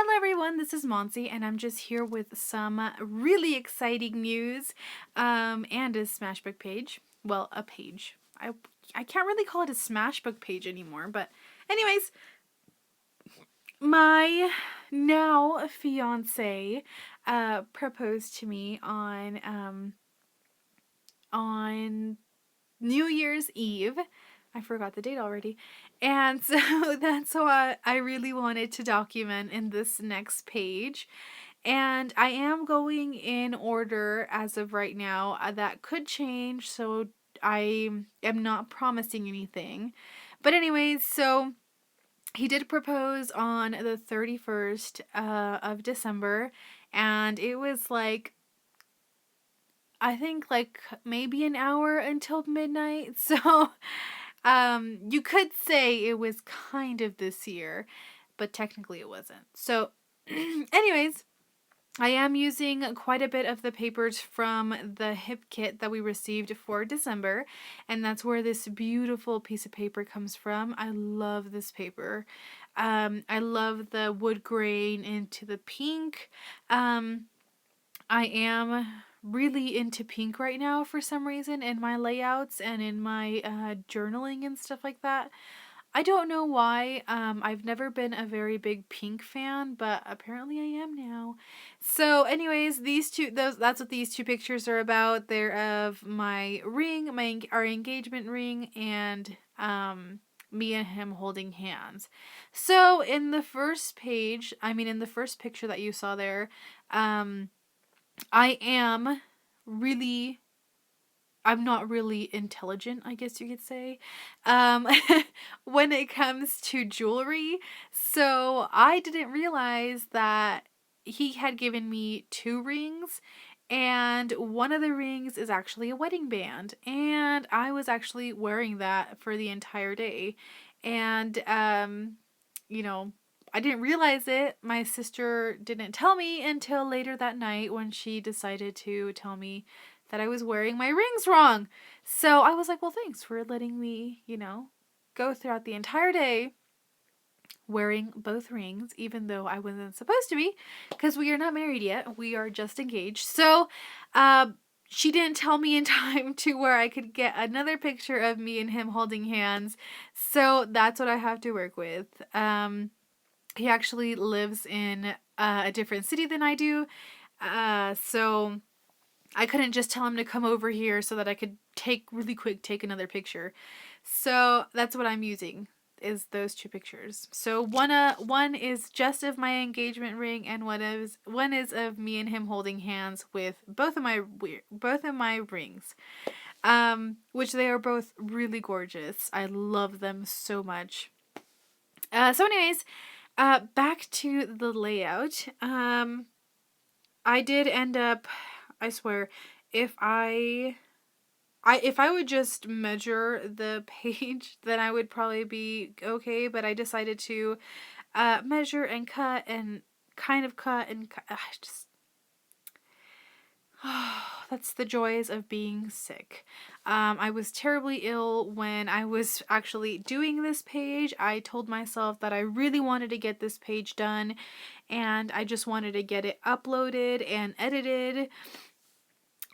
Hello everyone, this is Monsi and I'm just here with some really exciting news and a Smashbook page. Well, a page. I can't really call it a Smashbook page anymore, but anyways, my now fiance proposed to me on New Year's Eve. I forgot the date already. And so that's what I really wanted to document in this next page. And I am going in order as of right now. That could change, so I am not promising anything. But anyways, so he did propose on the 31st of December, and it was like I think like maybe an hour until midnight. So you could say it was kind of this year, but technically it wasn't. So anyways, I am using quite a bit of the papers from the hip kit that we received for December, and that's where this beautiful piece of paper comes from. I love this paper. I love the wood grain into the pink. I am really into pink right now for some reason in my layouts and in my journaling and stuff like that. I don't know why. I've never been a very big pink fan, but apparently I am now. So, anyways, that's what these two pictures are about. They're of my ring, our engagement ring, and me and him holding hands. So, in the first picture that you saw there, I am really I'm not really intelligent, I guess you could say, um, when it comes to jewelry. So I didn't realize that he had given me two rings, and one of the rings is actually a wedding band, and I was actually wearing that for the entire day. And, you know, I didn't realize it. My sister didn't tell me until later that night when she decided to tell me that I was wearing my rings wrong. So I was like, well, thanks for letting me, go throughout the entire day wearing both rings, even though I wasn't supposed to be, because we are not married yet. We are just engaged. So, she didn't tell me in time to where I could get another picture of me and him holding hands. So that's what I have to work with. He actually lives in a different city than I do. So I couldn't just tell him to come over here so that I could take another picture. So that's what I'm using is those two pictures. So one is just of my engagement ring, and one is of me and him holding hands with both of my rings. Which they are both really gorgeous. I love them so much. So anyways, back to the layout. I did end up, I swear, if I would just measure the page, then I would probably be okay, but I decided to measure and cut and kind of cut and cut. That's the joys of being sick. I was terribly ill when I was actually doing this page. I told myself that I really wanted to get this page done, and I just wanted to get it uploaded and edited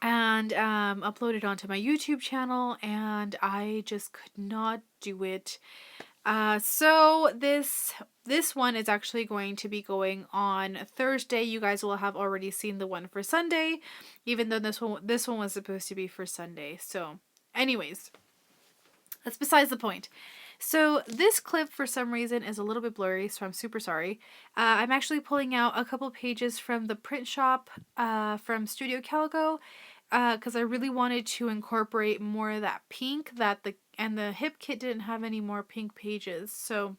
and uploaded onto my YouTube channel, and I just could not do it. So this one is actually going to be going on Thursday. You guys will have already seen the one for Sunday, even though this one was supposed to be for Sunday. So, anyways, that's besides the point. So this clip for some reason is a little bit blurry, so I'm super sorry. I'm actually pulling out a couple pages from the print shop from Studio Calico because I really wanted to incorporate more of that pink and the hip kit didn't have any more pink pages, so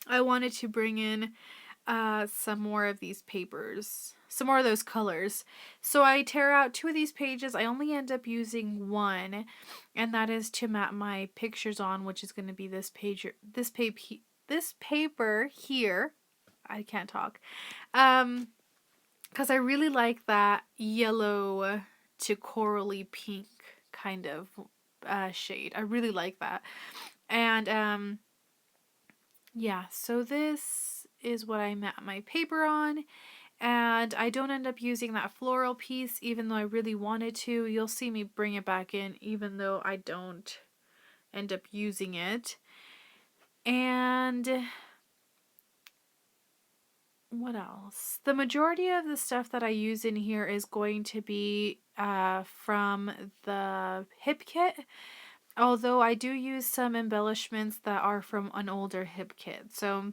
I wanted to bring in some more of these papers, some more of those colors. So I tear out two of these pages. I only end up using one, and that is to map my pictures on, which is going to be this paper here. I can't talk. Because I really like that yellow to corally pink kind of shade. I really like that. And yeah, so this is what I mat my paper on. And I don't end up using that floral piece even though I really wanted to. You'll see me bring it back in even though I don't end up using it. And what else? The majority of the stuff that I use in here is going to be from the hip kit. Although I do use some embellishments that are from an older hip kit. So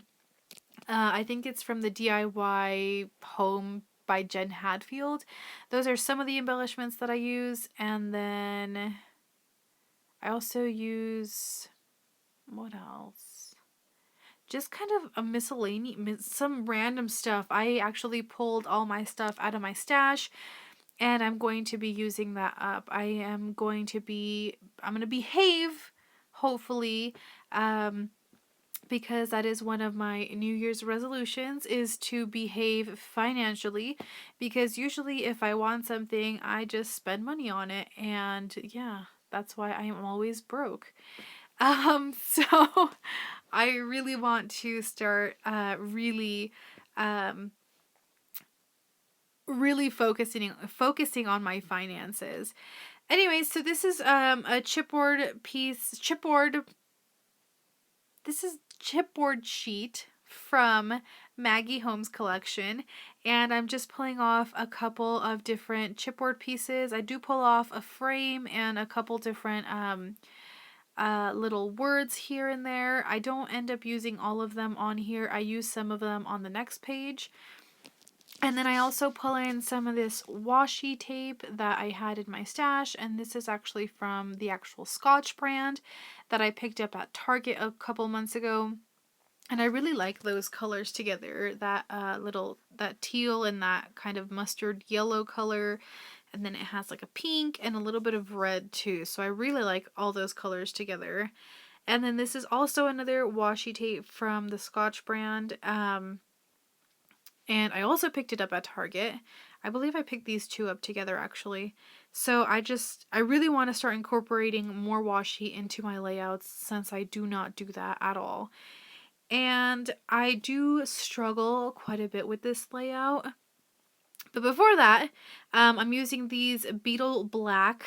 I think it's from the DIY Home by Jen Hadfield. Those are some of the embellishments that I use. And then I also use, what else? Just kind of a miscellaneous, some random stuff. I actually pulled all my stuff out of my stash and I'm going to be using that up. I'm going to behave, hopefully, because that is one of my New Year's resolutions, is to behave financially, because usually if I want something, I just spend money on it, and yeah, that's why I am always broke. So I really want to start really focusing on my finances. Anyway, so this is a chipboard sheet from Maggie Holmes collection, and I'm just pulling off a couple of different chipboard pieces. I do pull off a frame and a couple different little words here and there. I don't end up using all of them on here. I use some of them on the next page. And then I also pull in some of this washi tape that I had in my stash, and this is actually from the actual Scotch brand that I picked up at Target a couple months ago. And I really like those colors together, that that teal and that kind of mustard yellow color, and then it has like a pink and a little bit of red too. So I really like all those colors together. And then this is also another washi tape from the Scotch brand. And I also picked it up at Target. I believe I picked these two up together actually. So I really want to start incorporating more washi into my layouts since I do not do that at all. And I do struggle quite a bit with this layout. But before that, I'm using these Beetle Black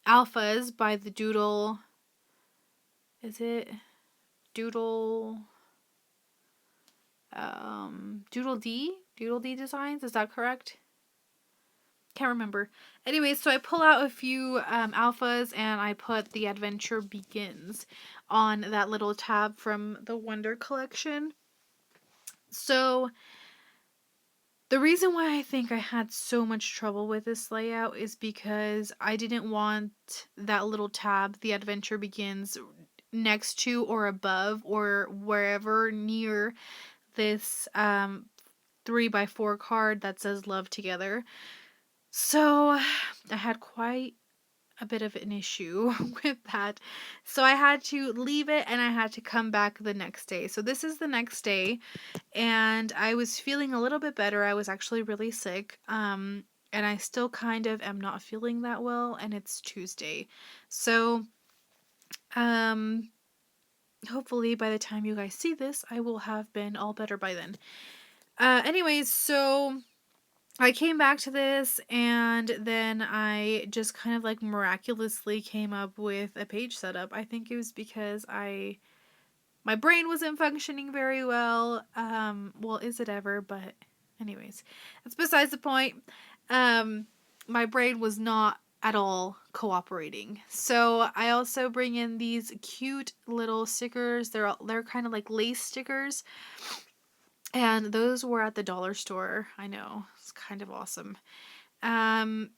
alphas by the Doodle. Is it Doodle? Doodle D? Doodle D Designs? Is that correct? Can't remember. Anyway, so I pull out a few alphas and I put The Adventure Begins on that little tab from the Wonder collection. So the reason why I think I had so much trouble with this layout is because I didn't want that little tab, The Adventure Begins, next to or above or wherever near this 3x4 card that says Love Together. So I had quite a bit of an issue with that. So I had to leave it and I had to come back the next day. So this is the next day and I was feeling a little bit better. I was actually really sick. And I still kind of am not feeling that well, and it's Tuesday. So hopefully by the time you guys see this, I will have been all better by then. Anyways, so I came back to this and then I just kind of like miraculously came up with a page setup. I think it was because my brain wasn't functioning very well. Well, is it ever? But anyways, that's besides the point. My brain was not at all cooperating. So I also bring in these cute little stickers. They're kind of like lace stickers. And those were at the dollar store. I know. It's kind of awesome. I've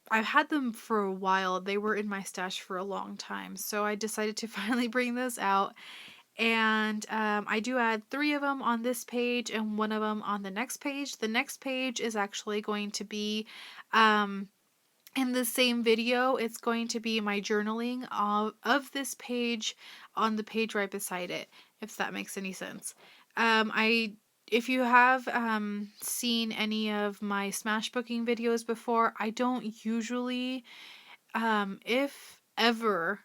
had them for a while. They were in my stash for a long time. So I decided to finally bring those out. And I do add 3 of them on this page and 1 of them on the next page. The next page is actually going to be in the same video. It's going to be my journaling of this page on the page right beside it, if that makes any sense. If you have seen any of my Smashbooking videos before, I don't usually, if ever,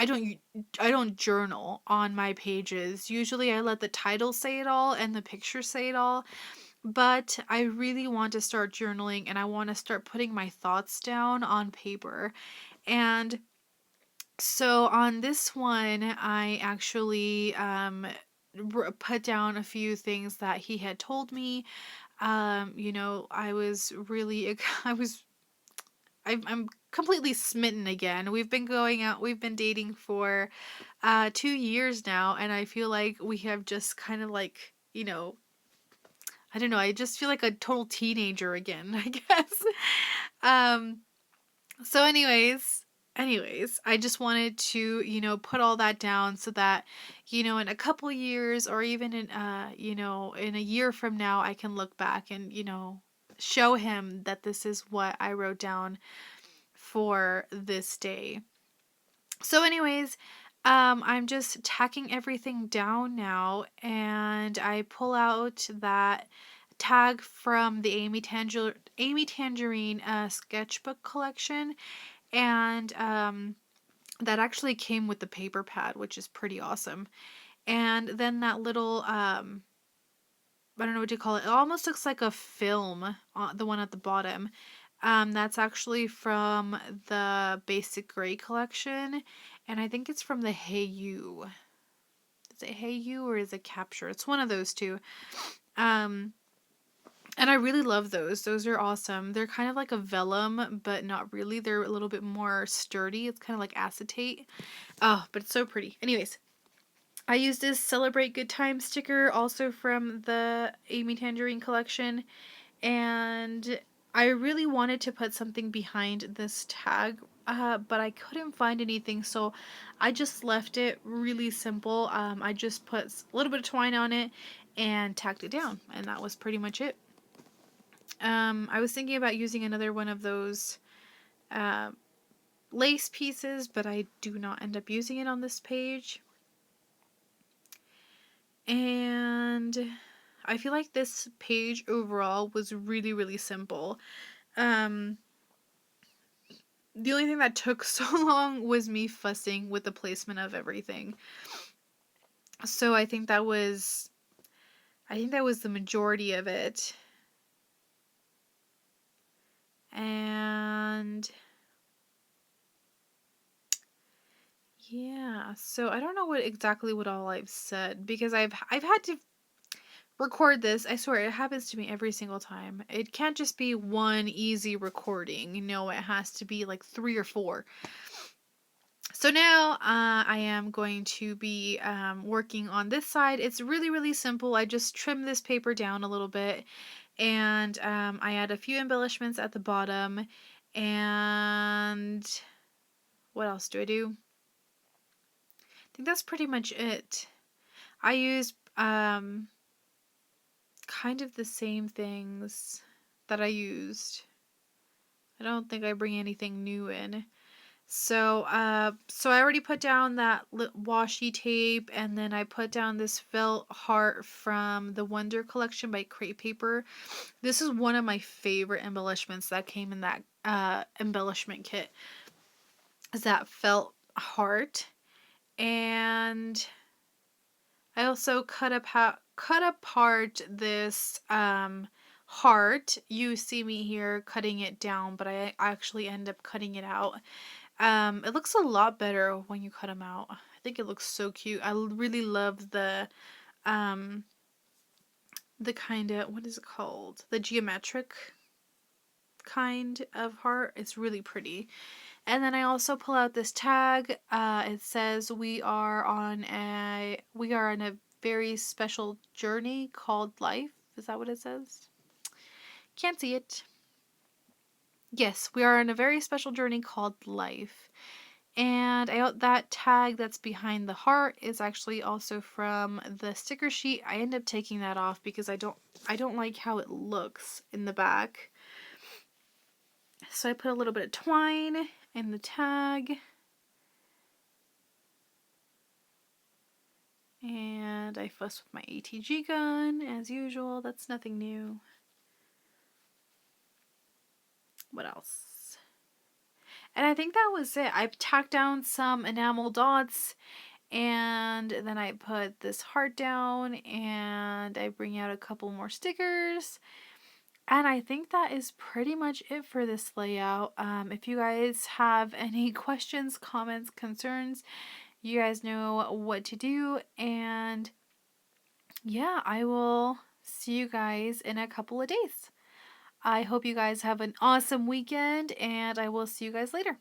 I don't I don't journal on my pages. Usually I let the title say it all and the picture say it all, but I really want to start journaling and I want to start putting my thoughts down on paper. And so on this one, I actually put down a few things that he had told me. I was really, I'm completely smitten again. We've been going out, we've been dating for 2 years now, and I feel like we have just kind of like, I don't know, I just feel like a total teenager again, I guess. Um, so anyways, I just wanted to, put all that down so that, in a couple years or even in a year from now, I can look back and, show him that this is what I wrote down for this day. So, anyways, I'm just tacking everything down now, and I pull out that tag from the Amy Tangerine sketchbook collection, and that actually came with the paper pad, which is pretty awesome. And then that little I don't know what you call it. It almost looks like a film, the one at the bottom. That's actually from the Basic Gray collection, and I think it's from the Hey You. Is it Hey You or is it Capture? It's one of those two. Um, and I really love those. Those are awesome. They're kind of like a vellum, but not really. They're a little bit more sturdy. It's kind of like acetate. Oh, but it's so pretty. Anyways, I used this Celebrate Good Time sticker, also from the Amy Tangerine collection, and I really wanted to put something behind this tag, but I couldn't find anything, so I just left it really simple. I just put a little bit of twine on it and tacked it down, and that was pretty much it. I was thinking about using another one of those uh, lace pieces, but I do not end up using it on this page. And I feel like this page overall was really, really simple. Um, the only thing that took so long was me fussing with the placement of everything. So I think that was the majority of it. And yeah, so I don't know what all I've said because I've had to record this. I swear it happens to me every single time. It can't just be one easy recording. It has to be like 3 or 4. So now I am going to be working on this side. It's really, really simple. I just trim this paper down a little bit and I add a few embellishments at the bottom. And what else do I do? I think that's pretty much it. I use kind of the same things that I used. I don't think I bring anything new in. So I already put down that washi tape, and then I put down this felt heart from the Wonder Collection by Crate Paper. This is one of my favorite embellishments that came in that embellishment kit. Is that felt heart, and I also cut apart this heart. You see me here cutting it down, but I actually end up cutting it out. It looks a lot better when you cut them out. I think it looks so cute. I really love um, the kind of, what is it called? The geometric kind of heart. It's really pretty. And then I also pull out this tag. It says we are on a very special journey called life. Is that what it says? Can't see it. Yes, we are on a very special journey called life. And that tag that's behind the heart is actually also from the sticker sheet. I end up taking that off because I don't like how it looks in the back. So I put a little bit of twine in the tag. And I fuss with my ATG gun as usual. That's nothing new. What else? And I think that was it. I tacked down some enamel dots and then I put this heart down and I bring out a couple more stickers. And I think that is pretty much it for this layout. If you guys have any questions, comments, concerns, you guys know what to do. And yeah, I will see you guys in a couple of days. I hope you guys have an awesome weekend and I will see you guys later.